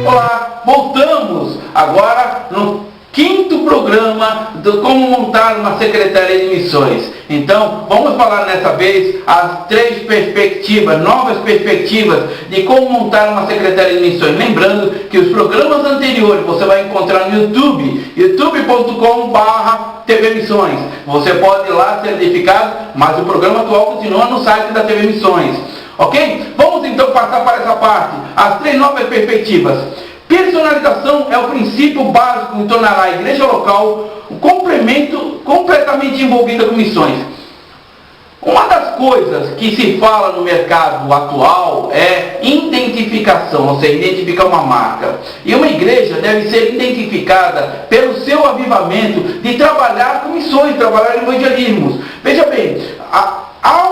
Olá, voltamos agora no quinto programa do Como Montar uma Secretaria de Missões. Então, vamos falar nessa vez as três perspectivas, novas perspectivas de como montar uma Secretaria de Missões. Lembrando que os programas anteriores você vai encontrar no YouTube, youtube.com/TV Missões. Você pode ir lá ser edificado, mas o programa atual continua no site da TV Missões. Ok? Vamos então passar para essa parte, as três novas perspectivas. Personalização é o princípio básico que tornará a igreja local um complemento completamente envolvida com missões. Uma das coisas que se fala no mercado atual é identificação, ou seja, identificar uma marca. E uma igreja deve ser identificada pelo seu avivamento de trabalhar com missões, trabalhar em evangelismos. Veja bem, há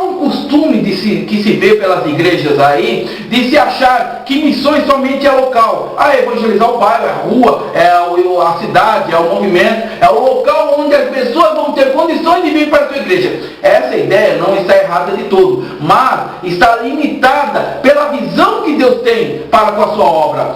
um costume que se vê pelas igrejas aí, de se achar que missões somente é local. Evangelizar o bairro, a rua, a cidade, é o movimento, é o local onde as pessoas vão ter condições de vir para a sua igreja. Essa ideia não está errada de todo, mas está limitada pela visão que Deus tem para com a sua obra.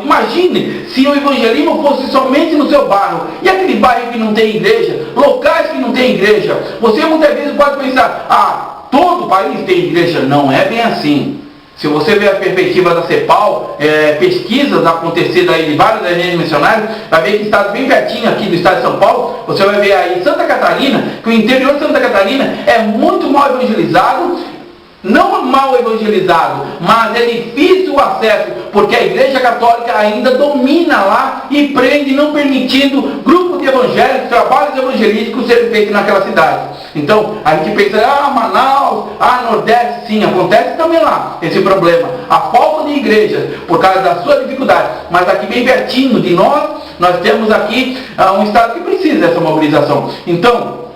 Imagine se o evangelismo fosse somente no seu bairro, e aquele bairro que não tem igreja, locais que não tem igreja. Você muitas vezes pode pensar, todo o país tem igreja. Não é bem assim. Se você ver a perspectiva da CEPAL, pesquisas acontecidas aí de vários agentes missionários, vai ver que estados bem pertinho aqui do estado de São Paulo, você vai ver aí Santa Catarina, que o interior de Santa Catarina é muito mal evangelizado. Não mal evangelizado, mas é difícil o acesso, porque a Igreja Católica ainda domina lá e prende, não permitindo grupos de evangélicos, trabalhos evangelísticos serem feitos naquela cidade. Então, a gente pensa, Manaus, Nordeste, sim, acontece também lá esse problema. A falta de igrejas, por causa da sua dificuldade. Mas aqui bem pertinho de nós temos aqui um estado que precisa dessa mobilização. Então,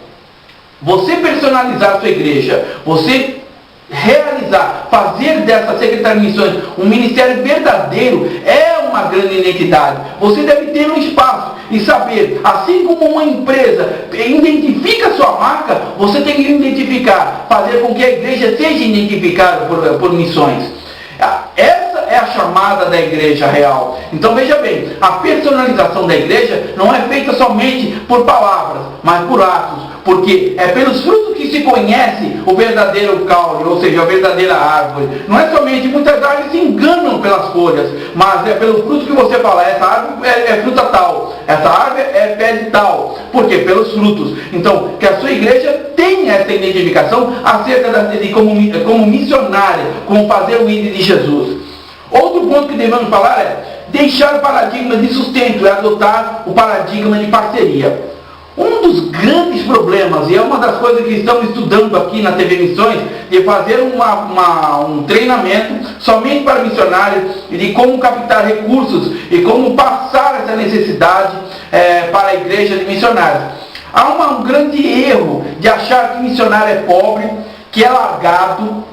você personalizar a sua igreja, você realizar, fazer dessa Secretaria de Missões um ministério verdadeiro é uma grande identidade. Você deve ter um espaço e saber, assim como uma empresa identifica a sua marca, você tem que identificar, fazer com que a igreja seja identificada por missões. Essa é a chamada da igreja real. Então veja bem, a personalização da igreja não é feita somente por palavras, mas por atos. Porque é pelos frutos que se conhece o verdadeiro caule, ou seja, a verdadeira árvore. Não é somente, muitas árvores se enganam pelas folhas, mas é pelo fruto que você fala, essa árvore é fruta tal, essa árvore é pé de tal. Por quê? Pelos frutos. Então, que a sua igreja tenha essa identificação acerca de como missionária, como fazer o ID de Jesus. Outro ponto que devemos falar é deixar o paradigma de sustento, é adotar o paradigma de parceria. Um dos grandes problemas, e é uma das coisas que estamos estudando aqui na TV Missões, de fazer um treinamento somente para missionários, e de como captar recursos e como passar essa necessidade para a igreja de missionários. Há um grande erro de achar que missionário é pobre, que é largado,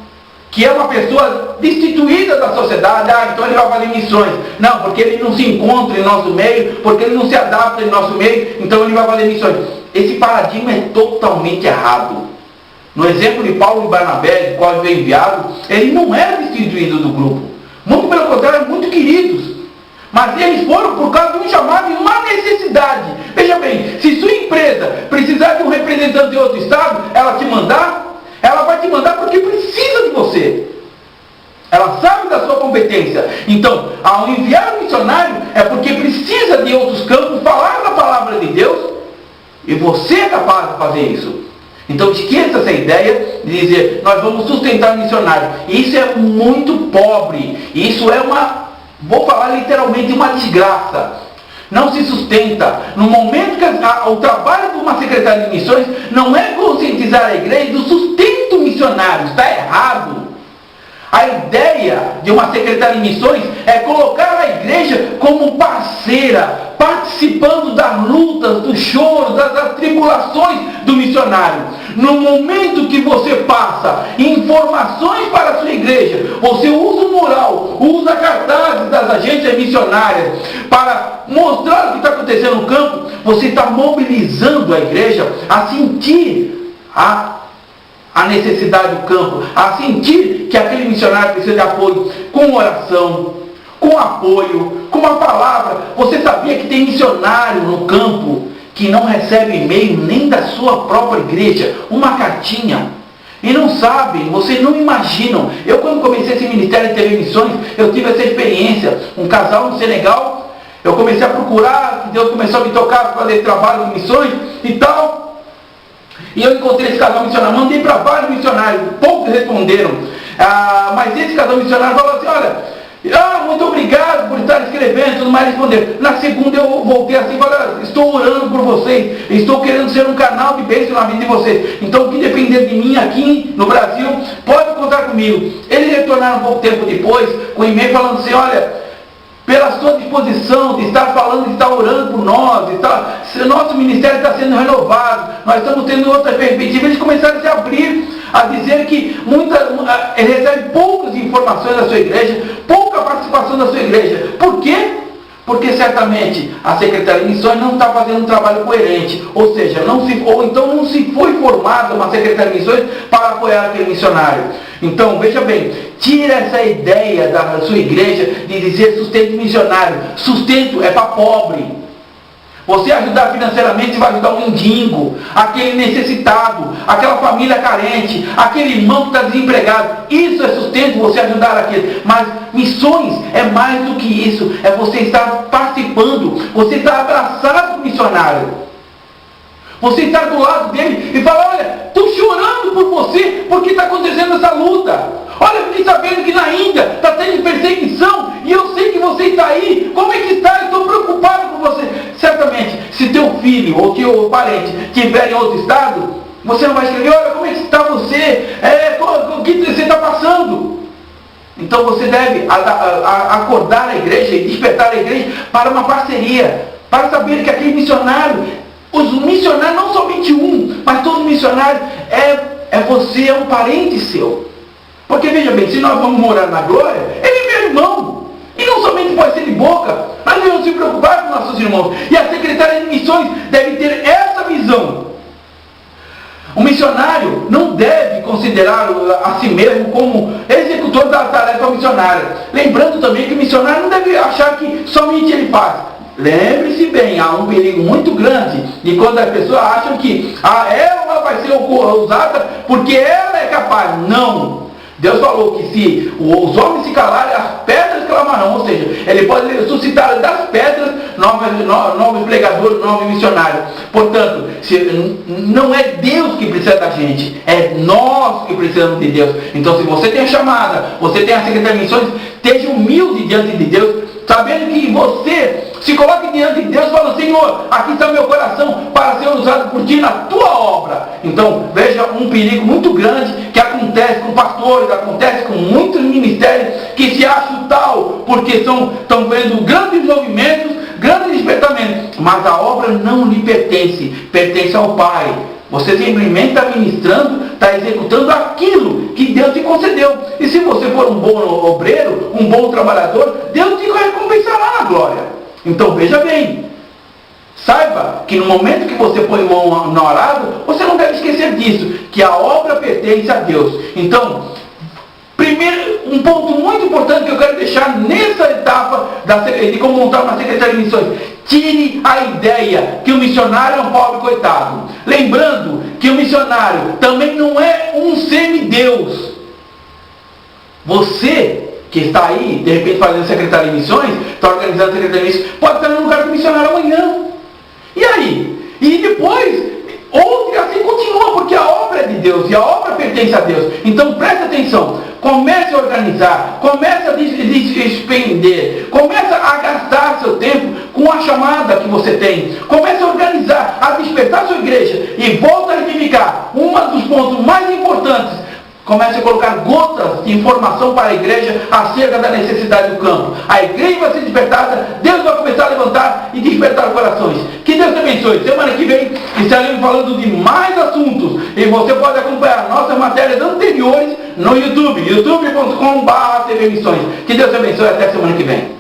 que é uma pessoa destituída da sociedade, então ele vai fazer missões. Não, porque ele não se encontra em nosso meio, porque ele não se adapta em nosso meio, então ele vai fazer missões. Esse paradigma é totalmente errado. No exemplo de Paulo e Barnabé, de qual ele veio enviado, ele não era destituído do grupo. Muito pelo contrário, eram muito queridos. Mas eles foram por causa de um chamado e uma necessidade. Veja bem, se sua empresa precisar de um representante de outro estado, ela vai te mandar porque precisa de você. Ela sabe da sua competência. Então, ao enviar um missionário, é porque precisa de outros campos falar da palavra de Deus, e você é capaz de fazer isso. Então, esqueça essa ideia de dizer, nós vamos sustentar missionário. Isso é muito pobre. Isso é vou falar literalmente, uma desgraça. Não se sustenta. No momento que o trabalho de uma secretária de missões não é conscientizar a igreja do sustento missionário. Está errado. A ideia de uma secretária de missões é colocar a igreja como parceira, participando das lutas, dos choros, das tribulações do missionário. No momento que você passa informações para a sua igreja, você usa o mural, usa cartazes das agências missionárias para mostrar o que está acontecendo no campo, você está mobilizando a igreja a sentir a necessidade do campo, a sentir que aquele missionário precisa de apoio com oração, com apoio, com uma palavra. Você sabia que tem missionário no campo que não recebe e-mail nem da sua própria igreja, uma cartinha? E não sabem, vocês não imaginam. Eu, quando comecei esse ministério de TV Missões, eu tive essa experiência. Um casal no Senegal, eu comecei a procurar, Deus começou a me tocar para fazer trabalho de missões e tal. E eu encontrei esse casal missionário, mandei para vários missionários, poucos responderam. Mas esse casal missionário falou assim: olha, muito obrigado por estar escrevendo, tudo mais, responder. Na segunda eu voltei assim e falei: estou orando por vocês, estou querendo ser um canal de bênção na vida de vocês. Então, o que depender de mim aqui no Brasil, pode contar comigo. Eles retornaram um pouco tempo depois, com um e-mail falando assim: olha, pela sua disposição de estar falando, de estar orando por nós, nosso ministério está sendo renovado, nós estamos tendo outra perspectiva. Eles começaram a se abrir, a dizer que eles recebem poucas informações da sua igreja, pouca participação da sua igreja. Por quê? Porque certamente a Secretaria de Missões não está fazendo um trabalho coerente, ou seja, então não se foi formada uma Secretaria de Missões para apoiar aquele missionário. Então, veja bem, tira essa ideia da sua igreja de dizer sustento missionário. Sustento é para pobre. Você ajudar financeiramente vai ajudar um mendigo, aquele necessitado, aquela família carente, aquele irmão que está desempregado. Isso é sustento, você ajudar aquele. Mas missões é mais do que isso. É você estar participando, você estar abraçado com o missionário. Você estar do lado dele e falar: olha, estou chorando por você, porque está acontecendo essa luta. Olha, fiquei sabendo que na Índia está tendo perseguição, e eu sei que você está aí. Como é que está? Eu estou preocupado com você. Certamente, se teu filho ou teu parente estiver em outro estado, você não vai escrever: olha, como é que está você? O que você está passando? Então você deve acordar a igreja e despertar a igreja para uma parceria, para saber que aquele missionário, os missionários, não somente um, mas todo missionário é você, é um parente seu. Porque veja bem, se nós vamos morar na glória, ele é meu irmão. E não somente pode ser de boca, nós devemos se preocupar com nossos irmãos. E a Secretaria de Missões deve ter essa visão. O missionário não deve considerar a si mesmo como executor da tarefa missionária. Lembrando também que o missionário não deve achar que somente ele faz. Lembre-se bem, há um perigo muito grande de quando as pessoas acham que ela vai ser usada porque ela é capaz. Não! Deus falou que se os homens se calarem, as pedras clamarão. Ou seja, ele pode ressuscitar das pedras novos pregadores, novos missionários. Portanto, não é Deus que precisa da gente, é nós que precisamos de Deus. Então, se você tem a chamada, você tem a Secretaria de Missões, esteja humilde diante de Deus, sabendo que você se coloque diante de Deus e fala: Senhor, aqui está o meu coração para ser usado por ti na tua obra. Então, veja um perigo muito grande que acontece com pastores, acontece com muitos ministérios que se acham tal, porque estão vendo grandes movimentos, grandes despertamentos, mas a obra não lhe pertence, pertence ao Pai. Você simplesmente está ministrando, está executando aquilo que Deus te concedeu. E se você for um bom obreiro, um bom trabalhador, Deus te recompensará na glória. Então veja bem, saiba que no momento que você põe mão no arado, você não deve esquecer disso, que a obra pertence a Deus. Então, primeiro, um ponto muito importante que eu quero deixar nessa etapa de como montar uma Secretaria de Missões: tire a ideia que o missionário é um pobre coitado. Lembrando que o missionário também não é um semideus. Você que está aí, de repente fazendo Secretaria de Missões, está organizando a Secretaria de Missões, pode estar no lugar do missionário amanhã. E aí? E depois, assim continua, porque a obra é de Deus e a obra pertence a Deus. Então preste atenção, comece a organizar, comece a despender, comece a gastar seu tempo com a chamada que você tem, comece a organizar, a despertar sua igreja e volta a edificar. Um dos pontos mais importantes: comece a colocar gotas de informação para a igreja acerca da necessidade do campo. A igreja vai ser despertada, Deus vai começar a levantar e despertar corações. Que Deus te abençoe. Semana que vem estaremos falando de mais assuntos. E você pode acompanhar nossas matérias anteriores no YouTube, youtube.com/tvmissões. Que Deus te abençoe. Até semana que vem.